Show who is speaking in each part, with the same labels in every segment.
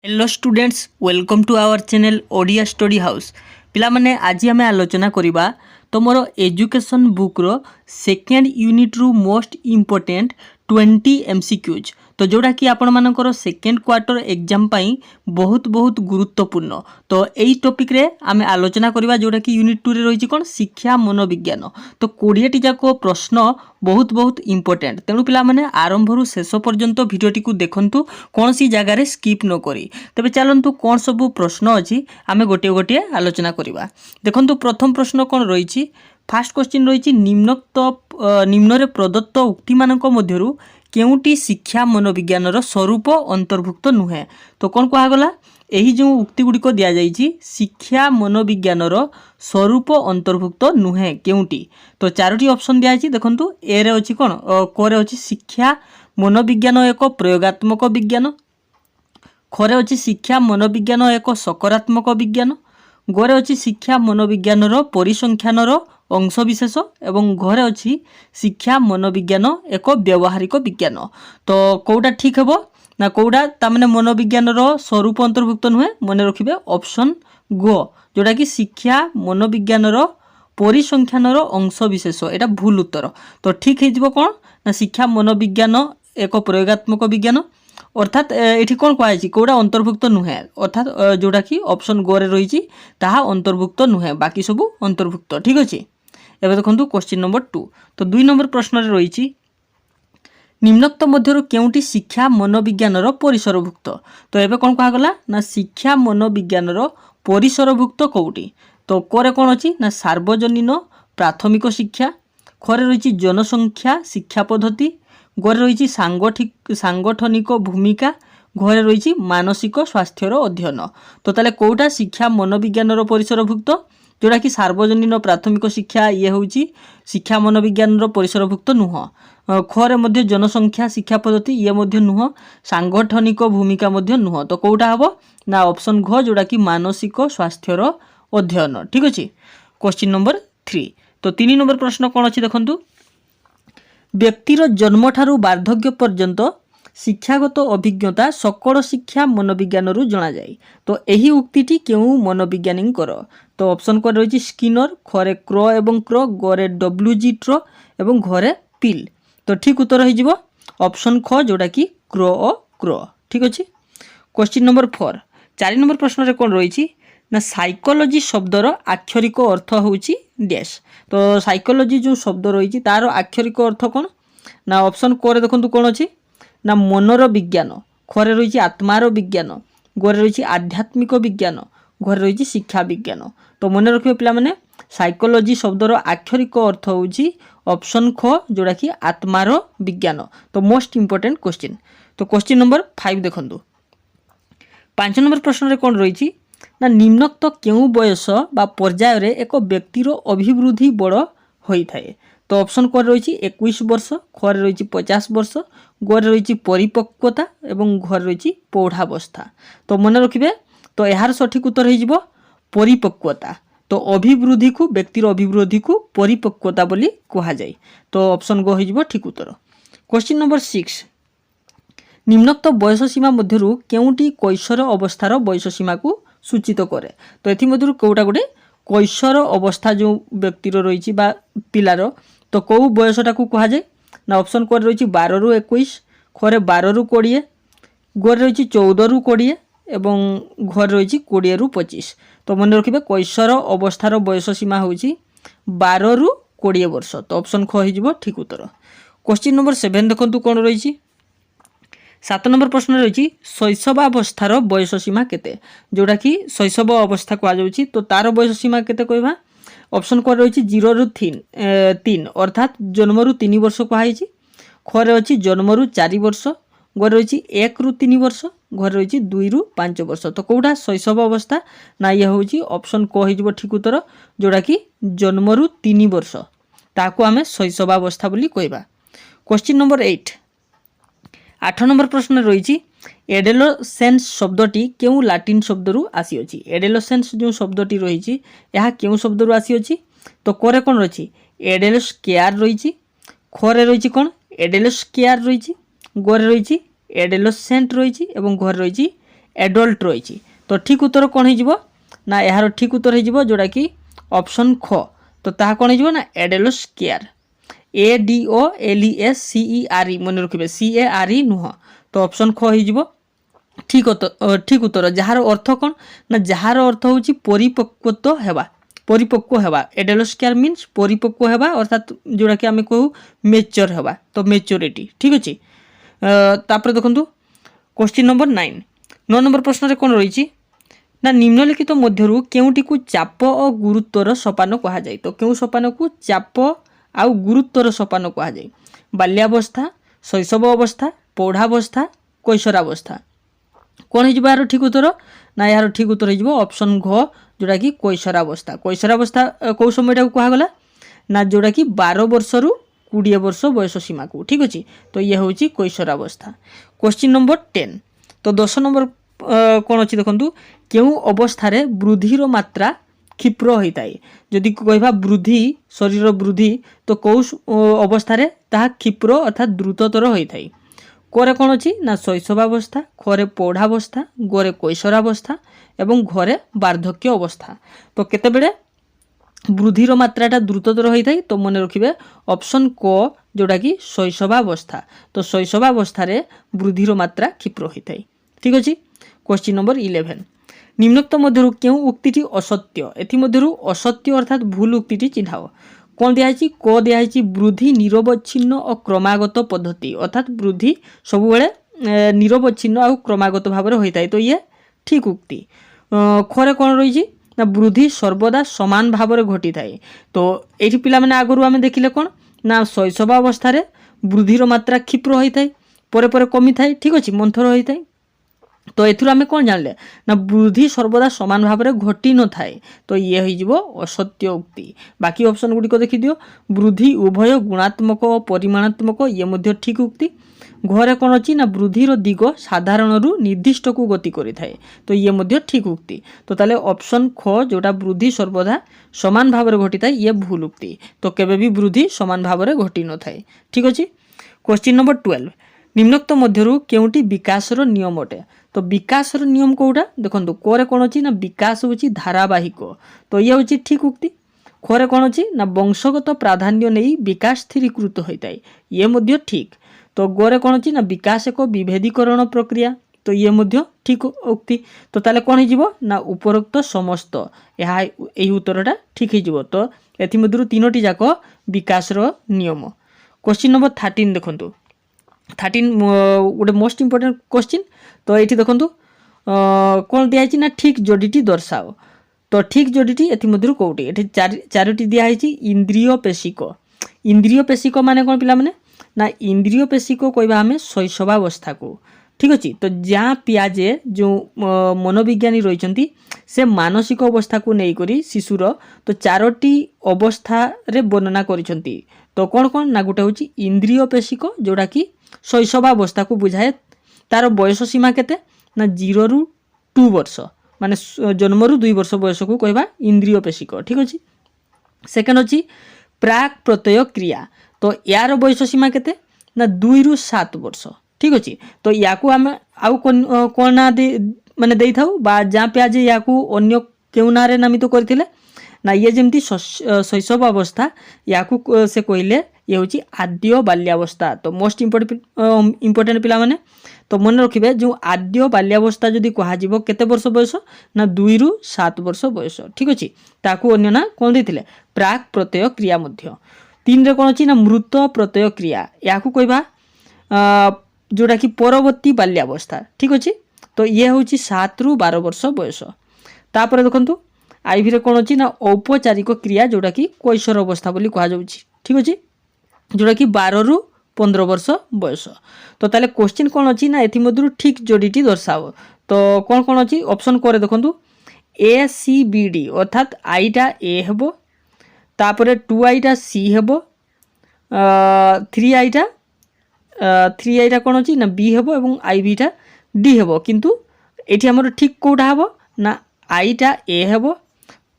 Speaker 1: Hello students welcome to our channel Odia study house पिला माने आज आम आलोचना करवा तुम एजुकेशन बुक रो सेकेंड यूनिट रु मोस्ट इम्पोर्टेंट 20 एमसीक्यूज तो जोड़ा कि आपण मानकर सेकेंड क्वार्टर एग्जाम पाई बहुत बहुत गुरुत्वपूर्ण तो यही टॉपिक रे आम आलोचना करवा जोड़ा कि यूनिट 2 रे रही कौन शिक्षा मनोविज्ञान तो 20 जाक प्रश्न बहुत बहुत इम्पोर्टेंट तेणु पिला माने आरंभ रु शेष पर्यंत भिडियोटी को देखंतु कौन सी जगार स्किप न करी तेबे चलंतु कौन सब प्रश्न अच्छी आम गोटे गोटे आलोचना करवा देखंतु प्रथम प्रश्न कौन रही फास्ट क्वेश्चन रही निम्न प्रदत्त उक्ति मानक मध्यरु केउटी शिक्षा मनोविज्ञान स्वरूप अंतर्भुक्त नुहे तो कौन कहगला यही जो उक्ति गुड़िक दि जाइए शिक्षा मनोविज्ञान स्वरूप अंतर्भुक्त नुहे केउटी तो चारोटी ऑप्शन दिखाई देखंतु ए रे अछि कोन क रे अछि शिक्षा मनोविज्ञान एक प्रयोगात्मक विज्ञान खरे अछि शिक्षा मनोविज्ञान एक सकारात्मक विज्ञान गरे अछि शिक्षा मनोविज्ञान परिसंख्यान अंशविशेष एवं घरे अछि शिक्षा मनोविज्ञान एक व्यावहारिक विज्ञान तो कौटा ठीक हेबो ना कौटा तामने मनोविज्ञान स्वरूप अंतर्भुक्त नुहे मन रखिबे ऑप्शन गो जोटा कि शिक्षा मनोविज्ञान परिसंख्यान अंशविशेष एटा भूल उत्तर तो ठीक हेजिबो कोन ना शिक्षा मनोविज्ञान एक प्रयोगात्मक विज्ञान अर्थात ये कौन कहुई कौटा अंतर्भुक्त नुहे अर्थात जोटा कि ऑप्शन गो रे रही ताहा अंतर्भुक्त नुहे बाकी सब अंतर्भुक्त ठीक अच्छे एवं देखो क्वेश्चन नंबर 2 तो 2 नंबर प्रश्न रही निम्नोक्त मध्य केउटी शिक्षा मनोविज्ञान परिसरभुक्त तो एबे कौन कहगला ना शिक्षा मनोविज्ञान परिसरभुक्त कौटी तो करे कौन अच्छी ना सार्वजनीन प्राथमिक शिक्षा खरे रही जनसंख्या शिक्षा पद्धति घरे रही सांगठनिक भूमिका घरे रही मानसिक स्वास्थ्यर अध्ययन तो ताले कौटा शिक्षा मनोविज्ञान परिसरभुक्त जोड़ा कि सार्वजनीन प्राथमिक शिक्षा ये हूँ शिक्षा मनोविज्ञान परिसरभुक्त नुह खरे मध्य जनसंख्या शिक्षा पद्धति ये मध्य नुह सांगठनिक भूमिका मध्य नुह तो कौटा हम ना ऑप्शन घ जोड़ा कि मानसिक स्वास्थ्यर अध्ययन ठीक अच्छे क्वेश्चन नंबर 3 तो 3 नंबर प्रश्न कौन अच्छी देखंतु व्यक्तिर जन्म ठारू वार्धक्य पर्यंत शिक्षागत अभिज्ञता सकल शिक्षा मनोविज्ञान जना जाए तो यही उक्ति क्यों मनोविज्ञानी तो ऑप्शन कर रही स्किनर खरे क्र एवं क्र गरे डब्ल्यूजी ट्र एवं घरे पिल तो ठीक उत्तर हो ऑप्शन ख जोड़ा कि क्र ओ क्र ठीक अच्छे क्वेश्चन नंबर 4 4 नंबर प्रश्न रे कौन रही ना साइकोलॉजी शब्दर आक्षरिक अर्थ होची डैश तो साइकोलॉजी जो शब्द रही तार आक्षरिक अर्थ कौन ना ऑप्शन करे देखो कौन अच्छी ना मनर विज्ञान खरे रही आत्मार विज्ञान घरे रही आध्यात्मिक विज्ञान घरे रही शिक्षा विज्ञान तो मन रखिए पिला माने साइकोलॉजी शब्दर आक्षरिक अर्थ होची ऑप्शन ख जोड़ा कि आत्मार विज्ञान तो मोस्ट इंपोर्टेंट क्वेश्चन तो क्वेश्चन नंबर 5 देखंतु 5 नंबर प्रश्न रे कौन रही ना निम्नोक्त केउ बयस बा पर्यायर एक व्यक्तिर अभिवृद्धि बड़ होता है तो ऑप्शन कर रही 21 वर्ष खरे रही 50 वर्ष गरे रही परिपक्वता एवं घर रही पौढ़ावस्था तो मन रखिए तो यार सठिक उत्तर हो परिपक्वता तो अभिवृद्धि को व्यक्तिर अभिवृद्धि को परिपक्वता बोली कहा जाए तो ऑप्शन गो हो ठीक उत्तर क्वेश्चन नंबर 6 निम्नोक्त बयस सीमा मध्यरु केउटी कैशोर अवस्थार बयस सीमा को सूचित करे तो एमध्य कौटा गोटे कैशोर अवस्था जो व्यक्तिर रही पिलार तो कौ बयसटा को कह जाए ना ऑप्शन कर रही 12 रु 21 खरे 12 रु 20 घरे रही 14 रु 20 एवं घर रही 20 रु 25 तो मन रखिए कैशोर अवस्थार बयस सीमा हूँ 12 रु 20 वर्ष तो ऑप्शन ख हो ठीक उत्तर क्वेश्चन नंबर 7 देखो कौन रही 7 नंबर प्रश्न रही शैशवावस्थार बयस सीमा केते जोड़ा कि शैशव अवस्था कहुच्छी तो तार बयस सीमा केते कहवा ऑप्शन कर रही 0 रु 3 अर्थात जन्म रु 3 वर्ष कहुई खरे अच्छी जन्म रु 4 वर्ष घर रही 1 रु 3 वर्ष घर रही 2 रु 5 वर्ष तो कौटा शैशव अवस्था ना ये हूँ ऑप्शन क हो ठीक उत्तर जोड़ा कि जन्म रु 3 वर्ष ताकू आम शैशवावस्था बोली कहवा क्वेश्चन नंबर 8 नंबर प्रश्न रही एडेलोसेंस शब्दटी क्यों लाटिन शब्द रु आसी एडेलोसेंस जो शब्दटी रही यह क्यों शब्द रु आसी तो करे कौन रही एडेलोस केयर रही खरे रही कौन एडेलोस केयर रही घरे रही एडेलोसेंट रही घर रही एडल्ट रही। तो ठीक उत्तर कौन हो ना यार ठीक उत्तर हो जोड़ा कि ऑप्शन ख। तो ताहा कौन हो ना एडेलोस्केयर ADOLESCERE मन रखिए CARE नुह। तो ऑप्शन ख हो ठीक उत्तर जार अर्थ कौन ना जार अर्थ हूँ परिपक्वत्व हेबा परिपक्व हेबा एडेलोस्केयर मीन्स परिपक्व हेबा अर्थात जोड़ा कि आम कहू मेच्योर हेबा तो मेच्योरिटी ठीक अच्छे। तापर देखो क्वेश्चन नंबर 9 नंबर प्रश्न कौन रही ना निम्नलिखित मध्यरु केउटी को चाप और गुरुत्वर सोपान कहा जाए। तो केउ सोपान को चाप आउ गुरुत्वर सोपान कहा जाए बाल्यावस्था शैशव अवस्था पौढ़ावस्था कैशोरावस्था कौन हो यार ठीक उत्तर ना यार ठीक उत्तर हो ऑप्शन घ जोड़ा कि कैशोरावस्था। कैशोरावस्था कौ समय कहगला ना जोड़ा कि 12 वर्ष रु 20 वर्ष बयस सीमा को ठीक अच्छे। तो ये हूँ कैशोरावस्था। क्वेश्चन नंबर 10 तो 10 नंबर कौन अच्छी देखो केउ अवस्था वृद्धिर मात्रा क्षिप्र होता है जदि कहवा वृद्धि शरीर वृद्धि तो कौ अवस्था ताहा क्षिप्र अर्थात द्रुततर होता है करे कौन अच्छी ना शैशवावस्था घरे पौढ़ावस्था घरे कैशोरावस्था एवं घरे वार्धक्य अवस्था। तो केतेबेले वृद्धिर मात्राटा द्रुततर होता है तो मन रखिए ऑप्शन क जोड़ा कि शैशवावस्था। तो शैशवावस्था वृद्धिर मात्रा क्षिप्र होता है ठीक अच्छे। क्वेश्चन नंबर 11 निम्नोक्त मध्यरु केउ उक्तिटी असत्य एथिमध्यरु असत्य अर्थात भूल उक्तिटी चिन्हाओ कौन दिखाई क दिखाई वृद्धि निरवच्छिन्न और क्रमागत पद्धति अर्थात वृद्धि सब निरवच्छिन्न और क्रमागत भाव में होता है तो ये ठीक उक्ति। खरे कौन रही ना वृद्धि सर्वदा समान भाव में घटी थाए तो ये पिला माने आगु आम देखिले कौन ना शैशवावस्था वृद्धिर मात्रा क्षिप्र होता है परे परे कमी थाए ठीक अच्छे मंथर होता है। तो एथुर आमे कौन जानले ना वृद्धि सर्वदा समान भाव में घटी न थाए तो ये हो असत्य उक्ति। बाकी ऑप्शन गुड़िक देखी दियो वृद्धि उभय गुणात्मक और परिमाणात्मक ये मध्य ठीक उक्ति। घरे कौन अच्छी ना वृद्धिर दिग साधारण रु निर्दिष्ट को गति करि थाए तो ये मध्य ठीक उक्ति। तो ताले ऑप्शन ख जोटा वृद्धि सर्वदा समान भाव में घटी थाए ये भूल उक्ति। तो केबे भी वृद्धि समान भाव में घटी न थाए ठीक अच्छे। क्वेश्चन नंबर 12 निम्नोक्त मध्यरु केउटी विकासर नियम अटे। तो विकासर नियम कोटा देखो करे कौन अच्छी ना विकास हूँ धारावाहिक तो ये हूँ ठीक उक्ति। खरे कौन अच्छी ना वंशगत प्राधान्य नहीं विकास स्थिरीकृत होता है ये मध्य ठीक। तो गोरे कौन अच्छी ना विकास एक विभेदीकरण प्रक्रिया तो ये मध्य ठीक उक्ति। तो ताले कौन हो ना उपरोक्त समस्त यही उत्तरटा ठीक हो। तो एमध्य तीनोटी जाक विकासर नियम। क्वेश्चन नंबर 13 देखो 13 गोटे मोस्ट इम्पोर्टेंट क्वेश्चन। तो ये देखो कौन दिखाई ना ठीक जोड़ीटी दर्शाओ। तो ठीक जोड़ीटी एमध्य कौटी ये चारोटी दिखाई इंद्रिय पेशिक। इंद्रिय पेशिक माने कौन पिला माने ना इंद्रिय पेशिक कहवा आम शैशवावस्था को ठीक अच्छे। तो जहाँ पियाजे जो मनोविज्ञानी रही से मानसिक अवस्था को लेकर शिशुर तो चारोटी अवस्था रे वर्णना करिसेंती। तो कौन कौन ना गोटे हूँ इंद्रिय पेशिक जोड़ा कि शैशवावस्था को बुझाए तार बयस सीमा केते ना 0 रु 2 वर्ष माने जन्म रु 2 वर्ष बयस को कहवा इंद्रिय पेशिक ठीक अच्छे। सेकेंड अच्छी प्राक प्रत्यय क्रिया तो यार बयस सीमा केते ना 2 रु 7 वर्ष ठीक अच्छे। तो या आम आउ कौन ना माने दे था जहाँ पे आज या अन्य क्यों ना नामित करते ना ये जमती शैशव अवस्था या से कहले ये हूँ आद्य बाल्यावस्था। तो मोस्ट इम्पोर्टेंट पिला माने तो मन रखिए जो आद्य बाल्यावस्था जदि कह केते वर्ष बयस ना 2 रु 7 वर्ष बयस ठीक अच्छे। ताकू अन्य ना कौन देते प्राक प्रत्यय क्रिया मध्य। 3 रे कौन अच्छी ना मृत प्रत्यय क्रिया या कहवा जोड़ा कि परवर्ती बाल्यावस्था ठीक अच्छे। तो ये हूँ 7 रु 12 वर्ष बयस। तापर देखो आईवी रे कौन अच्छी ना औपचारिक क्रिया जोड़ा कि कैशोर अवस्था बोली कह जाउछि ठीक अच्छे जोड़ा कि 12 रु 15 वर्ष बयस। तो ताले क्वेश्चन कौन अच्छी ना एमध्य ठीक जोड़ीटी दर्शाओ। तो कौन कौन अच्छी ऑप्शन करे देखो ACBD अर्थात आईटा ए हेबो तापर 2 आईटा सी हेबो 3 आईटा कौन अच्छी ना बी हेबो एवं आईवीटा डी हेबो किंतु एठी हमर ठीक कोटा हेबो ना आईटा ए हेबो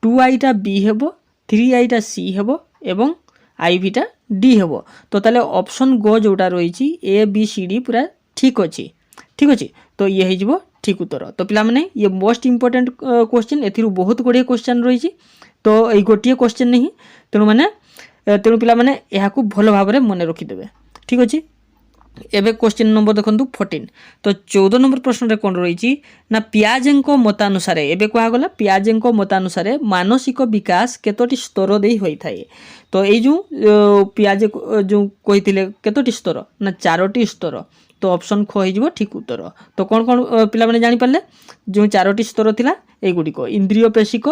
Speaker 1: 2 आईटा बी हेबो 3 आईटा सी हेबो एवं आईवीटा डी हेबो। तो ताले ऑप्शन गो जोटा रही A B C D पूरा ठीक अच्छे ठीक अच्छे। तो ये हो ठीक उत्तर। तो पिला माने ये मोस्ट इंपोर्टेंट क्वेश्चन, एथिरु बहुत गुड़िए क्वेश्चन रही। तो ये गोटे क्वेश्चन नहीं, तेणु मैंने तेणु पिला माने यहाँ भल भाव मन रखिदेवे। ठीक अच्छे। एबे क्वेश्चन नंबर देखो 14। तो 14 नंबर प्रश्न रे कौन रही ना पियाजेंको मतानुसार एबे कहगला पियाजेंको मतानुसार मानसिक विकास केतोटी स्तर दे होई थाए। तो ये जो पियाजे जो कही केतोटी स्तर ना 4टी स्तर। तो ऑप्शन ख हो ठीक उत्तर। तो कौन कौन पिला माने जानि पारले जो 4टी स्तर थिला ए गुडी को इंद्रिय पेशिक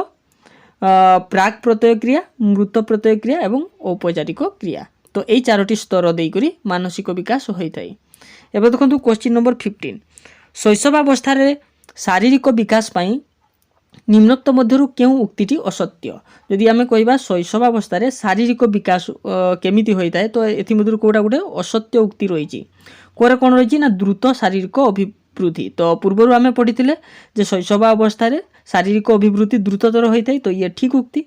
Speaker 1: प्राक प्रत्यय क्रिया मृत प्रत्यय क्रिया एवं औपचारिक क्रिया। तो यही 4टी स्तर देकरी मानसिक विकास होता है। एवं देखो क्वेश्चन नंबर 15। शैशवावस्था शारीरिक विकास पाई निम्नोक्त मध्यरु क्यों उक्तिटी असत्य। जदि आमे कहबा शैशवावस्था शारीरिक विकास केमिति होता है तो एथि मध्यरु कोटा गोटे असत्य उक्ति रही। कोरे कौन रही ना द्रुत शारीरिक अभिवृद्धि। तो पूर्वर आमे पढ़ी जे शैशवावस्था शारीरिक अभिवृद्धि द्रुततर होता है। तो ये ठीक उक्ति।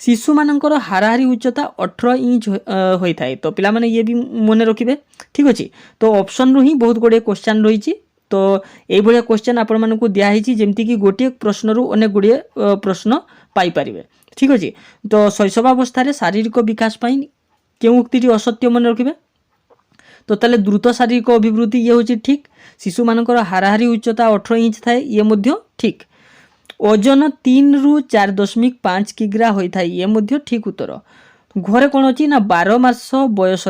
Speaker 1: शिशु मानकर हाराहारी उच्चता 18 इंच होता है। तो पिला माने ये भी मन रखिए। ठीक अच्छे। तो ऑप्शन रु ही बहुत गुड़े क्वेश्चन रही। तो ये भाया क्वेश्चन आपण मानकु दियाही जेमती कि गोटे प्रश्न रु अनेक गुड़िए प्रश्न पाई परिबे। ठीक अच्छे। तो शैशवावस्था शारीरिक विकास पाई क्यों उक्ति असत्य मन रखिए। तो ताले द्रुत शारीरिक अभिवृद्धि ये होची ठीक। शिशु मानकर हाराहारी उच्चता 18 इंच थाए ये मध्य ठीक। ओजन 3 रु 4.5 किग्रा होता है ये मध्य ठीक उत्तर। घरे कौन अच्छी ना 12 मास बयस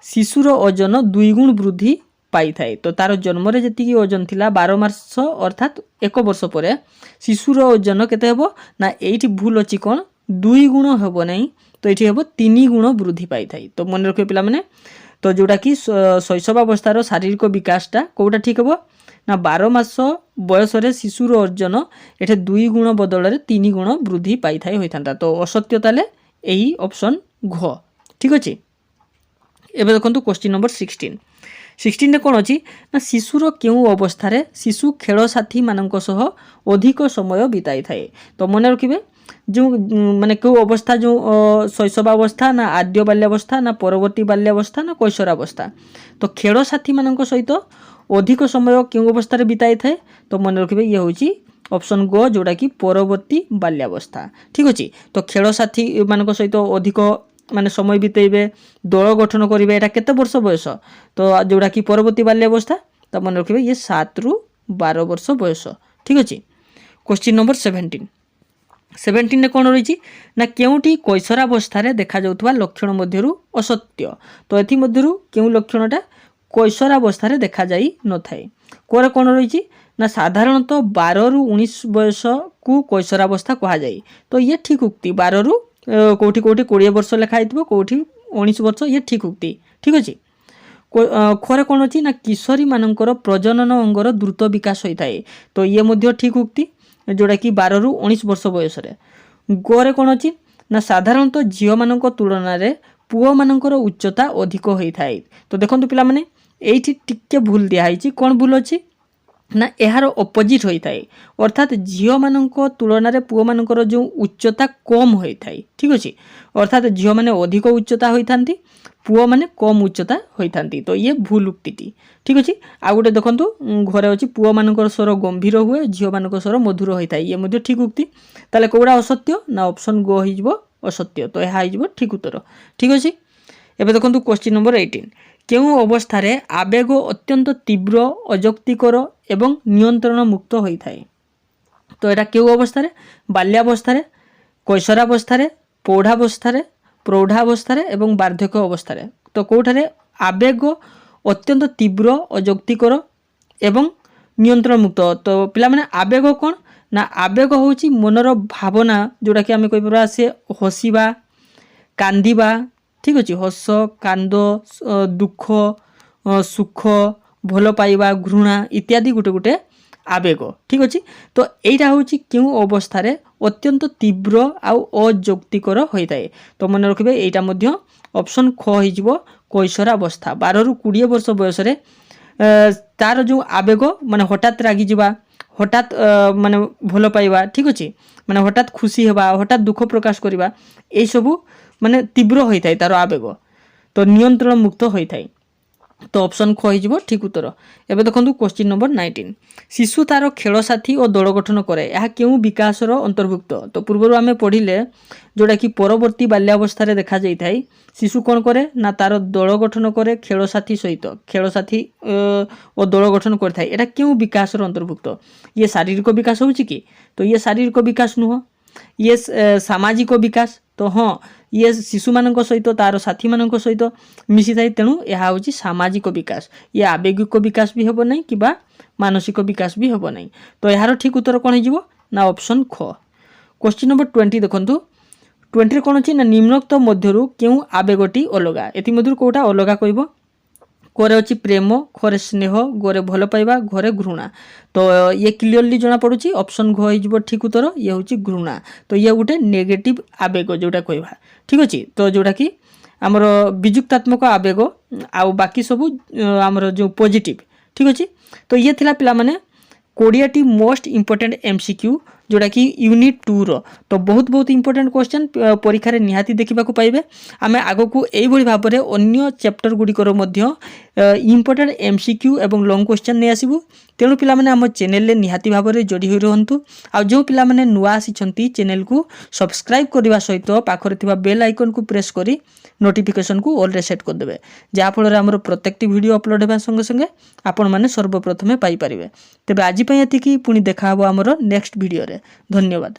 Speaker 1: शिशुर ओजन 2 गुण वृद्धि पाई थाए। तो तार जन्म जी ओजन थिला 12 मास अर्थात 1 वर्ष पर शिशुर ओजन केते हेबो ना एठी भूल अच्छी कौन 2 गुण हेबो नहीं। तो ये हेबो 3 गुण वृद्धि पाई थाए। तो मन रखिए पिला माने। तो जोटा कि शैशवावस्थार शारीरिक विकासटा कोटा ठीक हेबो ना 12 मास बयस शिशुर ओजन ये 2 गुण बदल 3 गुण वृद्धि पाई थाए होता। तो असत्य ताले यही ऑप्शन घ। ठीक अच्छे। एबे देखो क्वेश्चन नंबर 16। 16 कौन अच्छी ना शिशुर क्यों अवस्था शिशु खेल साथी मानक सह अधिक समय बिताई थाए। तो मन रखिए जो माने क्यों अवस्था जो शैशवावस्था ना आद्य बाल्यावस्था ना परवर्ती बाल्यावस्था ना कैशोरावस्था। तो खेल साथी मानक सहित अधिक समय क्यों अवस्था बिताई थाए। तो मन रखिए ये हूँ ऑप्शन ग जोड़ा कि परवर्ती बाल्यावस्था। ठीक अच्छे। तो खेल साथी मान सहित अधिक माने समय बितेबे दल गठन करेंगे यहाँ केते वर्ष बयस। तो जोड़ा कि परवर्ती बाल्यावस्था। तो मन रखिए ये 7 रु 12 वर्ष बयस। ठीक अच्छे। Question number 17। 17 कौन रही ना क्योंटी कैशोरावस्था देखा जाउथवा लक्षण मध्यरु असत्य। तो एथि मध्यरु क्यों लक्षणटा कैशोरावस्था देखा जाई न थाए। कोरे कौन रही ना साधारणतः 12 रु 19 बयस को कैशोरावस्था कहा जाए। तो ये ठीक उक्ति। 12 रु कोठी कोठी 20 वर्ष लिखाई कोठी 19 वर्ष ये ठीक उक्ति। ठीक अच्छे। खोरे कौन अच्छी ना किशोरी मानकर प्रजनन अंगर द्रुत विकास होता है। तो ये मध्य ठीक उक्ति जोड़ा कि 12 रु 19 वर्ष बयस। गोरे कौन अच्छी ना साधारणतः झील मान तुलन पुओ मानकर उच्चता अधिक होता है। तो देखो पिला माने एठी टिके भूल दिखाई। कौन भूल अच्छी ना यार अपोजिट होता है। अर्थात झील मान तुलन में पुओ मानकर जो उच्चता कम होता है। ठीक अच्छे। अर्थात झील मैंने अधिक उच्चता होता पुओ मैंने कम उच्चता होता। तो ये भूल उक्ति। ठीक अच्छे। आ गए देखो घरे अच्छी पुओ मान स्वर गंभीर हुए झील मान स्वर मधुर होता है ये मध्य ठीक उक्ति। ताले कौड़ा असत्य ना ऑप्शन ग हो असत्य। तो यह हो ठीक उत्तर। ठीक अच्छे। एबे देखो क्वेश्चन नंबर 18। क्यों अवस्था आवेग अत्यंत तीव्र अजक्तिकर एवं नियंत्रण मुक्त होता है। तो यहाँ क्यों अवस्था बाल्यावस्था कैशोरावस्था पौढ़ावस्था प्रौढ़ावस्था एवं वार्धक्य अवस्था। तो कौठारे आवेग अत्यंत तीव्र अजक्तिकर एवं नियंत्रण मुक्त। तो पिला माने आवेग कौन ना आवेग होची मनर भावना जोड़ा कि आम कह से हसिबा कांदिबा। ठीक अच्छे। हस कांद दुख सुख भल पाइबा घृणा इत्यादि गोटे गोटे आवेग। ठीक अच्छे। तो यहाँ हूँ क्यों अवस्था अत्यंत तीव्र आउ अजौक्तिकर होता है। तो मन रखिए यहाँ ऑप्शन ख हो कैशोरावस्था। 12 रु 20 वर्ष बयस तार जो आवेग माने हठात रागी जावा हठात माने भल पाइबा। ठीक अच्छे। माने हठात खुशी होगा हठात दुख प्रकाश करवा यही सबू माने तीव्र होता है तार आवेग। तो नियंत्रण मुक्त होता है। तो ऑप्शन ख हो ठीक उत्तर। एबे देखो क्वेश्चन नंबर 19 शिशु तार खेल साथी और दल गठन करे यह क्यों विकासर अंतर्भुक्त। तो पूर्व आम पढ़ले जोटा कि परवर्ती बाल्यावस्था देखा जाए शिशु कौन करे ना तार दल गठन करे खेल साथी सहित खेल साथी और दल गठन करता क्यों विकासर अंतर्भुक्त। ये शारीरिक विकास हो कि तो ये शारीरिक विकास नुह ये सामाजिक विकास। तो हाँ ये शिशु मान सहित तार साथी मान सहित मिसी थाए तेणु यह हूँ सामाजिक विकास। ये आवेगिक विकास भी हेब नहीं कि मानसिक विकास भी हेब नहीं। तो यार ठीक उत्तर कौन हो ना ऑप्शन ख। क्वेश्चन नंबर 20 देखो 20 कौन अच्छी ना निम्नोक्त मध्यरु क्यों आवेगटी अलगा एमध्य कौटा अलगा कह घरे अच्छी प्रेम घरे स्नेह घरे भल पाइबा घरे घृणा। तो ये क्लीयरली जना पड़ुची ऑप्शन घ हो ठीक उत्तर ये हूँ घृणा। तो ये गोटे नेगेटिव आवेग जोटा कहवा ठीक अच्छे। तो जोटा कि आमर विजुक्तात्मक आवेग आउ बाकी सबू आमर जो पॉजिटिव ठीक अच्छे। तो ये थिला पिला माने 20टी मोस्ट इंपोर्टेंट एमसीक्यू जोटा कि यूनिट 2 रो। तो बहुत बहुत इंपोर्टेंट क्वेश्चन परीक्षा रे निहाती देखा पाइबे। आम आग को यही भाव में अन्य चैप्टर गुड़िकर इंपोर्टेंट एमसीक्यू एवं लॉन्ग क्वेश्चन नहीं आसबू। तेणु पिला माने आम चैनल निहाती भाव में जोड़ी हुई रुहतु। आ जो पिला माने नुआ आसी चैनल को सब्सक्राइब करने सहित पाखरे थिबा बेल आइकन को प्रेस करी नोटिफिकेशन को ऑल रे सेट करदे जहाँफल आमर प्रत्येक वीडियो अपलोड होगा संगे संगे आपण मैंने सर्वप्रथमे पाइपर। तेज आज एति पुणी देखा आमर नेक्स्ट वीडियो रे। धन्यवाद।